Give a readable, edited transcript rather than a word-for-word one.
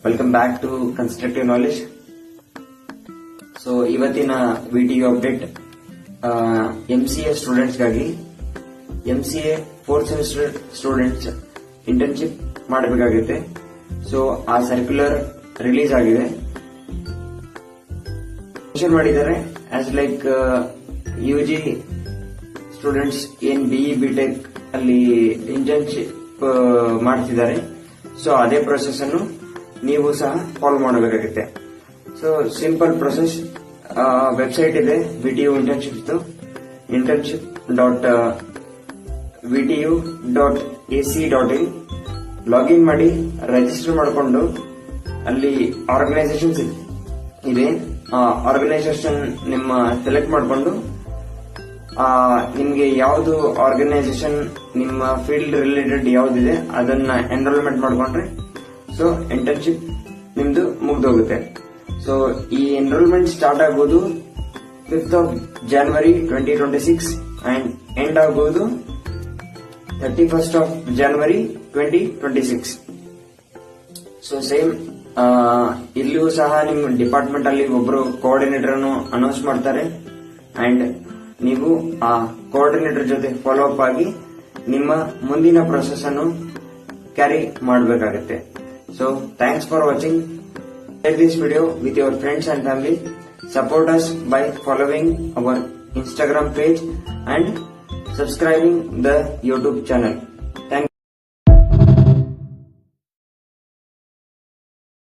Welcome back to constructive knowledge. So ಇವತ್ತಿನ video update MCA students ಗಾಗಿ MCA 4th semester students internship ಮಾಡಬೇಕಾಗುತ್ತೆ. So ಆ circular release ಆಗಿದೆ. Mention ಮಾಡಿದ್ದಾರೆ as like UG students ಏನ್ BE BTech ಅಲ್ಲಿ internship ಮಾಡ್ತಿದ್ದಾರೆ. ಸೊ ಅದೇ ಪ್ರೊಸೆಸ್ ಅನ್ನು ನೀವು ಸಹ ಫಾಲೋ ಮಾಡಬೇಕಾಗುತ್ತೆ. ಸೊ ಸಿಂಪಲ್ ಪ್ರೊಸೆಸ್, ವೆಬ್ಸೈಟ್ ಇದೆ VTU internship.vtu.ac.in. ಲಾಗಿನ್ ಮಾಡಿ ರಿಜಿಸ್ಟರ್ ಮಾಡಿಕೊಂಡು ಅಲ್ಲಿ ಆರ್ಗನೈಸೇಷನ್ಸ್ ಇದೆ. ಆರ್ಗನೈಸೇಷನ್ ನಿಮ್ಮ ಸೆಲೆಕ್ಟ್ ಮಾಡಿಕೊಂಡು ನಿಮ್ಗೆ ಯಾವ್ದು ಆರ್ಗನೈಸೇಷನ್ ನಿಮ್ಮ ಫೀಲ್ಡ್ ರಿಲೇಟೆಡ್ ಯಾವ್ದಿದೆ ಅದನ್ನ ಎನ್ರೋಲ್ಮೆಂಟ್ ಮಾಡ್ಕೊಂಡ್ರೆ ಸೊ ಇಂಟರ್ನ್ಶಿಪ್ ನಿಮ್ದು ಮುಗ್ದೋಗುತ್ತೆ. ಸೊ ಈ ಎನ್ರೋಲ್ಮೆಂಟ್ ಸ್ಟಾರ್ಟ್ ಆಗೋದು 5th of January 2026 and end ಆಗೋದು 31st of January 2026. So same ಇಲ್ಲಿಯೂ ಸಹ ನಿಮ್ಮ ಡಿಪಾರ್ಟ್ಮೆಂಟ್ ಅಲ್ಲಿ ಒಬ್ರು ಕೋಆರ್ಡಿನೇಟರ್ ಅನ್ನು ಅನೌನ್ಸ್ ಮಾಡ್ತಾರೆ ಅಂಡ್ ನೀವು ಆ ಕೋಆರ್ಡಿನೇಟರ್ ಜೊತೆ ಫಾಲೋ ಅಪ್ ಆಗಿ ನಿಮ್ಮ ಮುಂದಿನ ಪ್ರೊಸೆಸ್ ಅನ್ನು ಕ್ಯಾರಿ ಮಾಡಬೇಕಾಗುತ್ತೆ. So thanks for watching. Share this video with your friends and family. Support us by following our Instagram page and subscribing the YouTube channel.